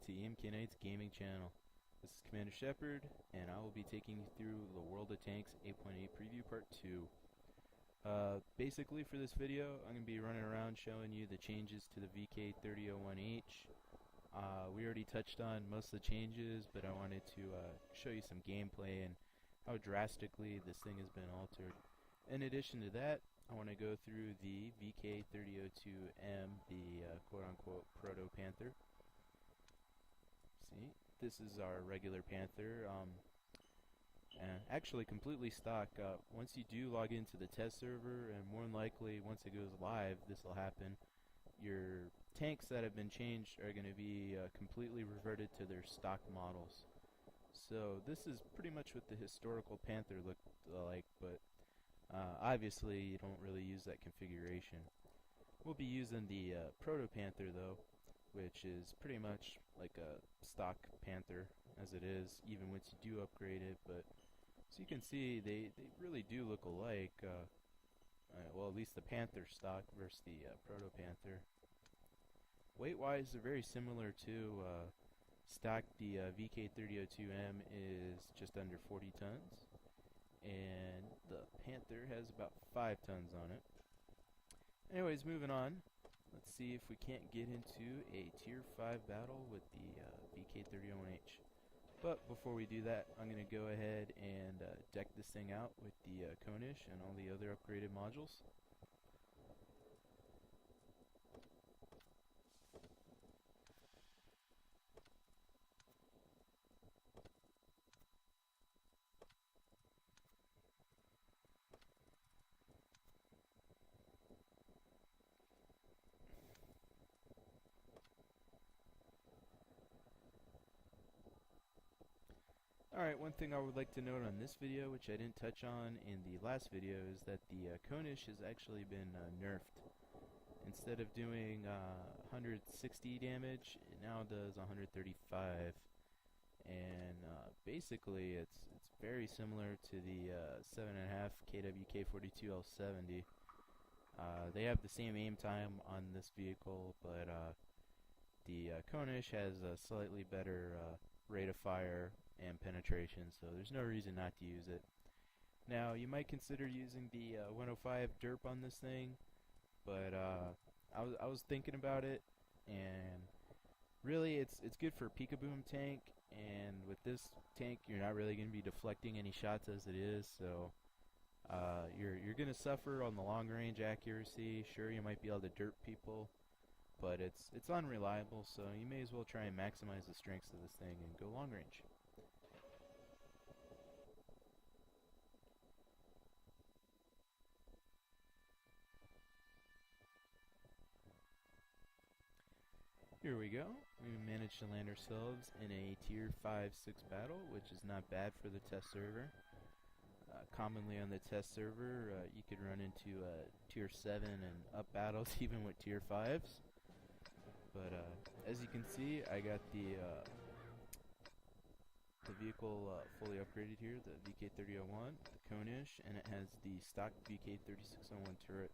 to EMK Knight's gaming channel. This is Commander Shepard, and I will be taking you through the World of Tanks 8.8 preview part 2. Basically for this video, I'm going to be running around showing you the changes to the VK3001H. We already touched on most of the changes, but I wanted to show you some gameplay and how drastically this thing has been altered. In addition to that, I want to go through the VK3002M, the quote-unquote Proto-Panther. See, this is our regular Panther, actually completely stock. Once you do log into the test server, and more than likely once it goes live, this will happen, your tanks that have been changed are going to be completely reverted to their stock models. So this is pretty much what the historical Panther looked like, but obviously you don't really use that configuration. We'll be using the Proto-Panther though, which is pretty much like a stock Panther as it is, even once you do upgrade it. But so you can see they really do look alike. Well, at least the Panther stock versus the Proto-Panther. Weight-wise, they're very similar to stock. The VK3002M is just under 40 tons, and the Panther has about 5 tons on it. Anyways, moving on. Let's see if we can't get into a Tier 5 battle with the VK3001H. But before we do that, I'm going to go ahead and deck this thing out with the Konish and all the other upgraded modules. Alright, one thing I would like to note on this video, which I didn't touch on in the last video, is that the Konish has actually been nerfed. Instead of doing 160 damage, it now does 135. And basically it's very similar to the 7.5 KWK-42L70. They have the same aim time on this vehicle, but the Konish has a slightly better rate of fire and penetration, so there's no reason not to use it. Now, you might consider using the 105 derp on this thing, but I was thinking about it, and really it's good for a Peekaboom tank, and with this tank you're not really going to be deflecting any shots as it is, so you're going to suffer on the long range accuracy. Sure, you might be able to derp people, but it's unreliable, so you may as well try and maximize the strengths of this thing and go long range. Here we go. We managed to land ourselves in a Tier 5-6 battle, which is not bad for the test server. Commonly on the test server, you could run into Tier 7 and up battles even with Tier 5s. But as you can see, I got the vehicle fully upgraded here, the VK3001, the Konish, and it has the stock VK3601 turret.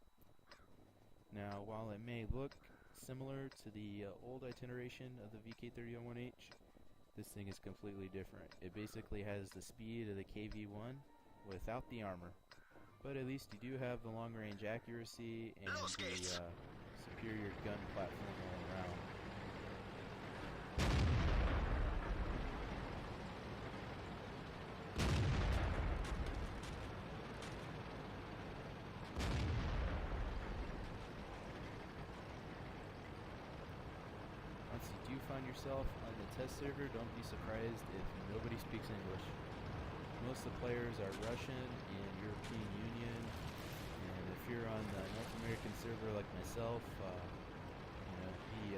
Now, while it may look similar to the old iteration of the VK3001H, this thing is completely different. It basically has the speed of the KV-1 without the armor, but at least you do have the long range accuracy and the superior gun platform all around. Once you do find yourself on the test server, don't be surprised if nobody speaks English. Most of the players are Russian and European Union, and if you're on the North American server like myself, be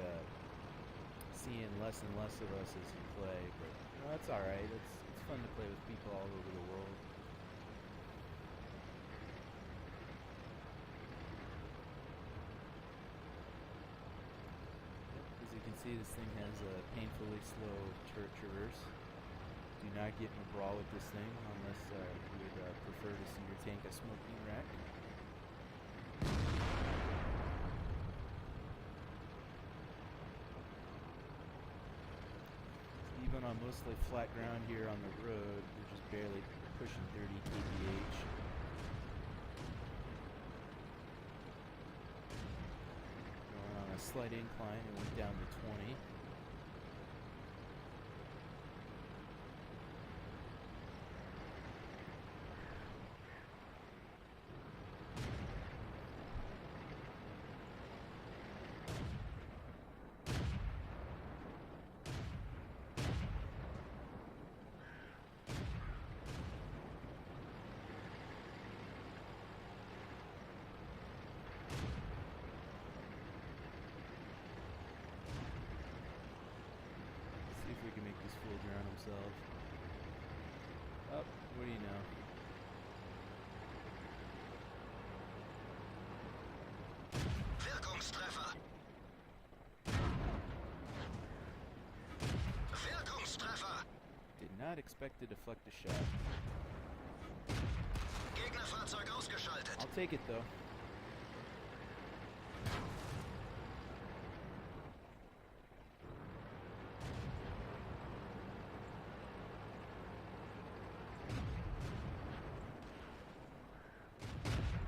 seeing less and less of us as you play, but that's alright. It's fun to play with people all over the world. As you can see, this thing has a painfully slow turret traverse. Do not get in a brawl with this thing unless you would prefer to see your tank a smoking wreck. on mostly flat ground here on the road. We're just barely pushing 30 kph. Going on a slight incline, it went down to 20. See if we can make this fool drown himself. Oh, what do you know? Wirkungstreffer! Wirkungstreffer! Did not expect to deflect a shot. Gegnerfahrzeug ausgeschaltet. I'll take it though.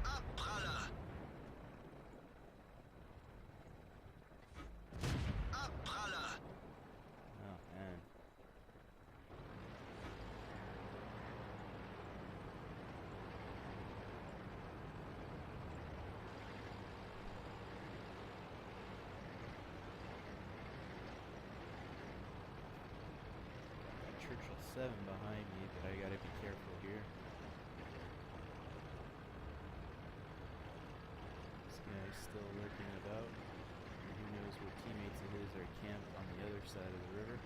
Abpraller! Abpraller! Oh man. Got Churchill 7 behind me, but I gotta be careful here. This guy's still lurking about. And who knows what teammates of his are camped on the other side of the river.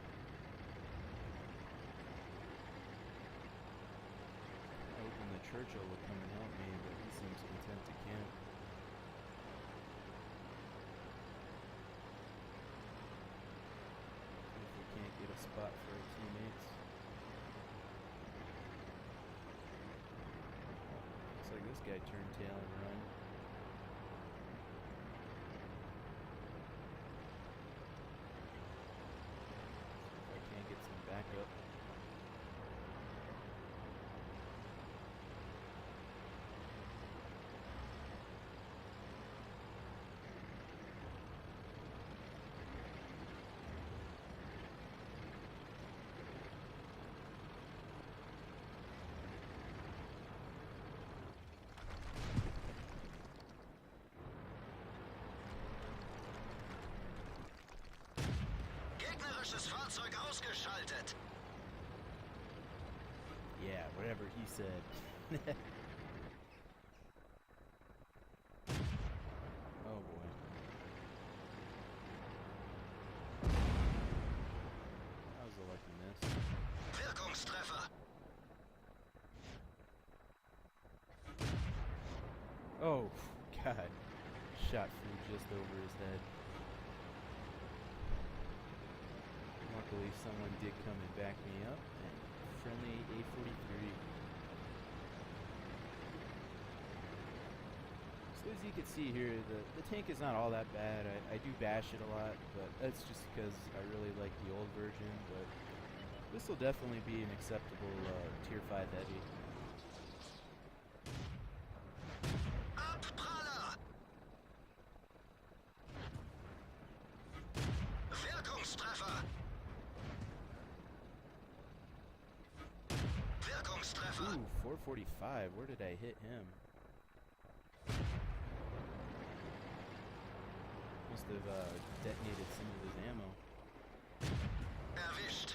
I hoping the Churchill will come and help me, but he seems content to camp. See if we can't get a spot for our teammates. Looks like this guy turned tail and run. See if I can't get some backup. Gegnerisches Fahrzeug ausgeschaltet. Yeah, whatever he said. Oh boy. That was a lucky miss. Wirkungstreffer. Oh, God. Shot flew just over his head. Luckily, someone did come and back me up, and friendly A43. So as you can see here, the tank is not all that bad. I do bash it a lot, but that's just because I really like the old version, but this will definitely be an acceptable Tier 5 heavy. Abpraller! Wirkungstreffer! Wirkungstreffer! Ooh, 445. Where did I hit him? Must have detonated some of his ammo. Erwischt!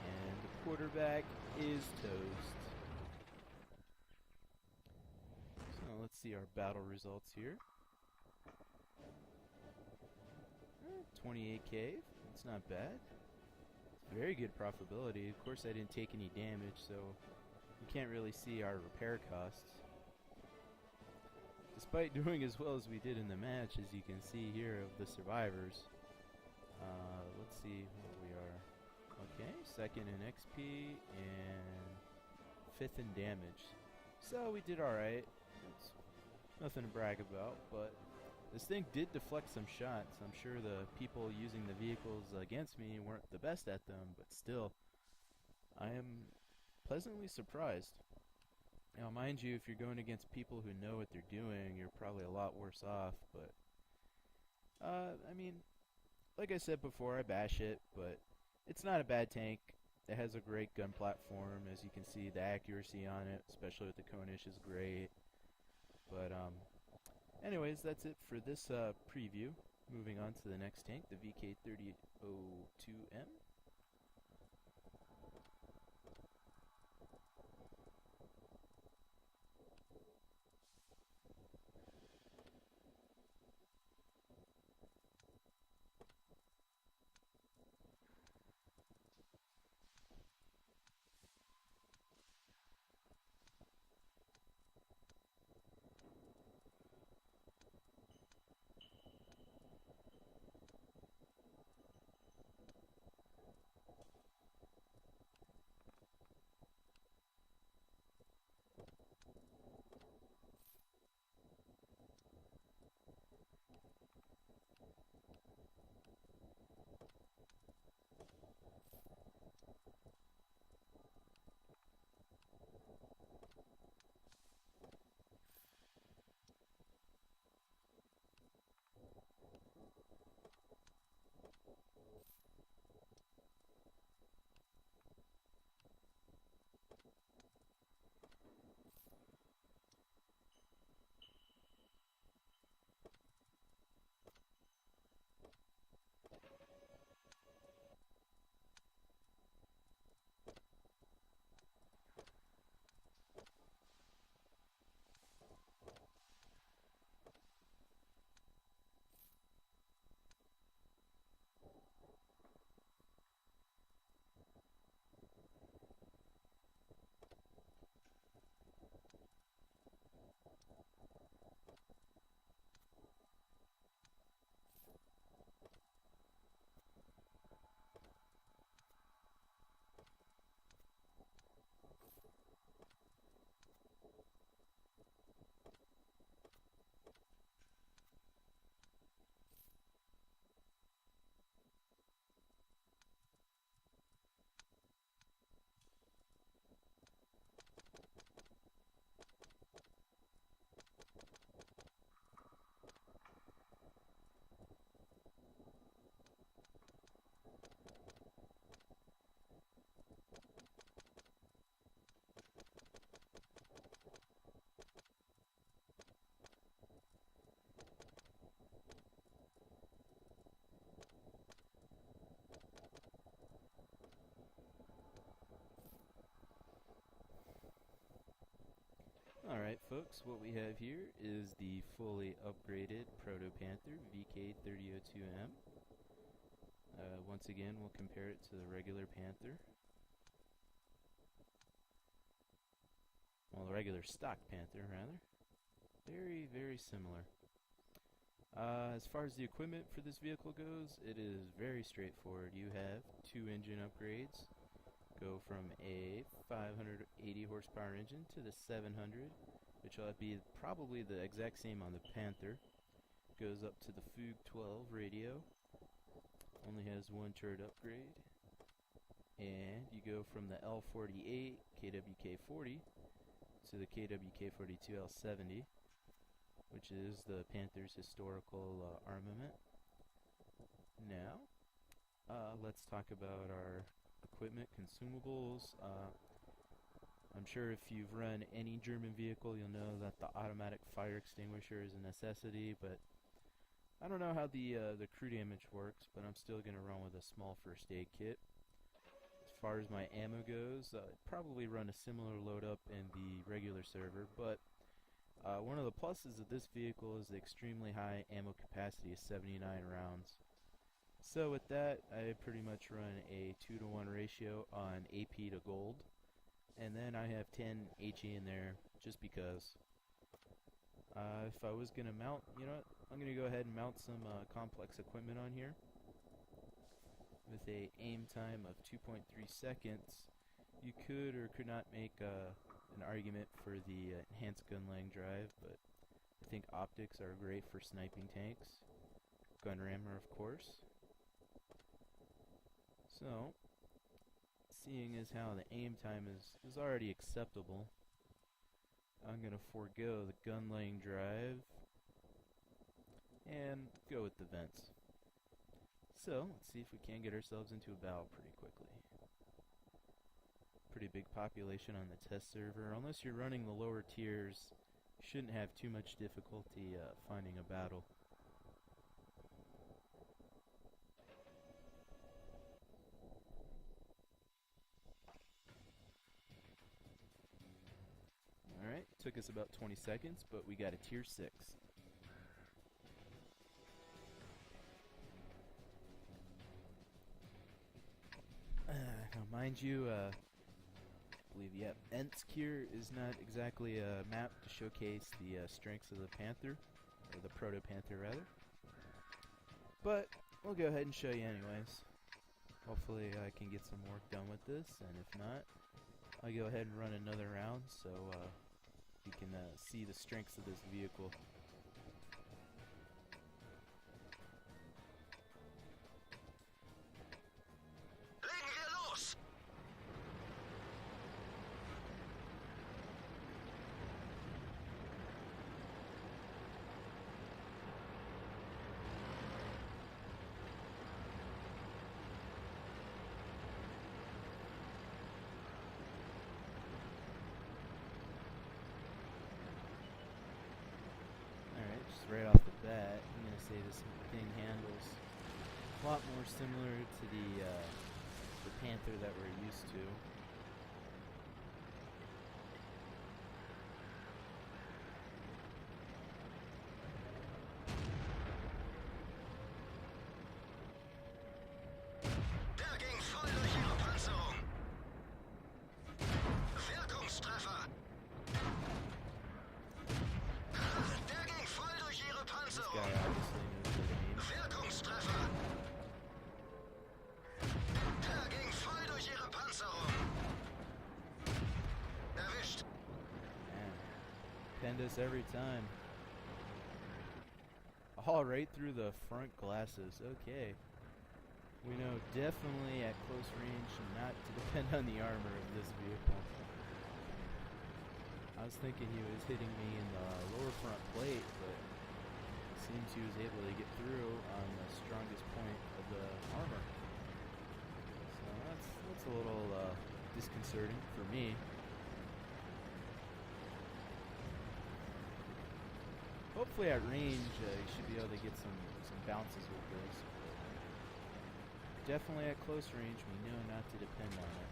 And the quarterback is toast. So let's see our battle results here. 28k. That's not bad. It's very good profitability. Of course, I didn't take any damage, so you can't really see our repair costs. Despite doing as well as we did in the match, as you can see here of the survivors. Let's see where we are. Okay, second in XP and fifth in damage. So we did alright. It's nothing to brag about, but This thing did deflect some shots. I'm sure the people using the vehicles against me weren't the best at them, but still, I am pleasantly surprised. Now, mind you, if you're going against people who know what they're doing, you're probably a lot worse off, but, I mean, like I said before, I bash it, but it's not a bad tank. It has a great gun platform. As you can see, the accuracy on it, especially with the Konish, is great. But, anyways, that's it for this preview. Moving on to the next tank, the VK3002M. Alright folks, what we have here is the fully upgraded Proto Panther VK3002M. Once again, we'll compare it to the regular Panther. Well, the regular stock Panther, rather. Very, very similar. As far as the equipment for this vehicle goes, it is very straightforward. You have 2 engine upgrades. Go from a 580 horsepower engine to the 700, which will be probably the exact same on the Panther. Goes up to the Fugue 12 radio. Only has 1 turret upgrade. And you go from the L48 KWK40 to the KWK42 L70, which is the Panther's historical armament. Now, let's talk about our equipment, consumables. I'm sure if you've run any German vehicle, you'll know that the automatic fire extinguisher is a necessity, but I don't know how the crew damage works, but I'm still going to run with a small first aid kit. As far as my ammo goes, I'd probably run a similar load up in the regular server, but one of the pluses of this vehicle is the extremely high ammo capacity of 79 rounds. So with that, I pretty much run a 2-to-1 ratio on AP to gold, and then I have 10 HE in there just because. If I was going to mount, you know what, I'm going to go ahead and mount some complex equipment on here. With a aim time of 2.3 seconds, you could or could not make an argument for the enhanced gun laying drive, but I think optics are great for sniping tanks. Gun rammer, of course. So, seeing as how the aim time is already acceptable, I'm going to forego the gun laying drive and go with the vents. So, let's see if we can get ourselves into a battle pretty quickly. Pretty big population on the test server. Unless you're running the lower tiers, you shouldn't have too much difficulty finding a battle. Alright, took us about 20 seconds, but we got a tier 6. Now mind you, I believe, Entskir is not exactly a map to showcase the strengths of the Panther, or the Proto-Panther rather. But, we'll go ahead and show you anyways. Hopefully I can get some work done with this, and if not, I'll go ahead and run another round so you can see the strengths of this vehicle. Legen wir los! Alright, just right off the bat, I'm going to say this thing handles a lot more similar to the Panther that we're used to. Der ging voll durch ihre Panzerung. Wirkungstreffer. Der ging voll durch ihre This Panzerung. guy obviously knows where to aim. Wirkungstreffer. Der ging voll durch ihre Panzerung. Erwischt. Man, pinned us every time. All right through the front glasses. Okay. We know definitely at close range not to depend on the armor of this vehicle. I was thinking he was hitting me in the lower front plate, but it seems he was able to get through on the strongest point of the armor. So that's a little disconcerting for me. Hopefully at range you should be able to get some bounces with this. Definitely at close range we know not to depend on it.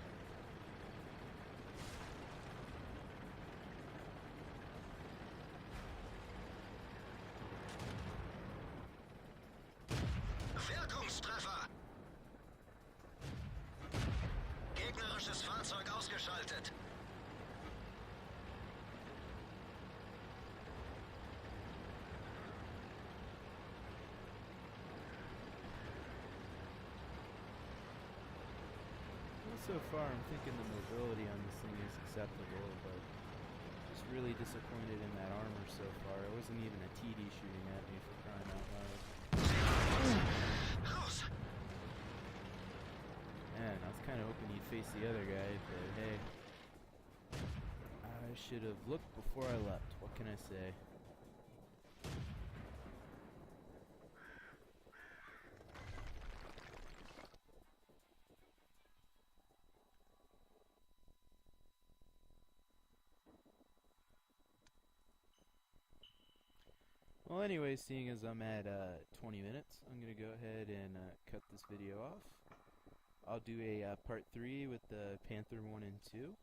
Wirkungstreffer. Gegnerisches Fahrzeug ausgeschaltet. Well, so far I'm thinking the mobility on this thing is acceptable, but just really disappointed in that armor so far. It wasn't even a TD shooting at me, for crying out loud. Los. Man, I was kind of hoping he'd face the other guy, but hey. I should have looked before I left. What can I say? Well, anyway, seeing as I'm at 20 minutes, I'm going to go ahead and cut this video off. I'll do a part 3 with the Panther 1 and 2.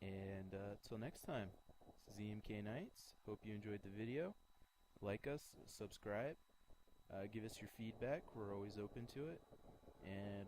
And till next time, this is EMK Knights. Hope you enjoyed the video. Like us, subscribe, give us your feedback. We're always open to it. And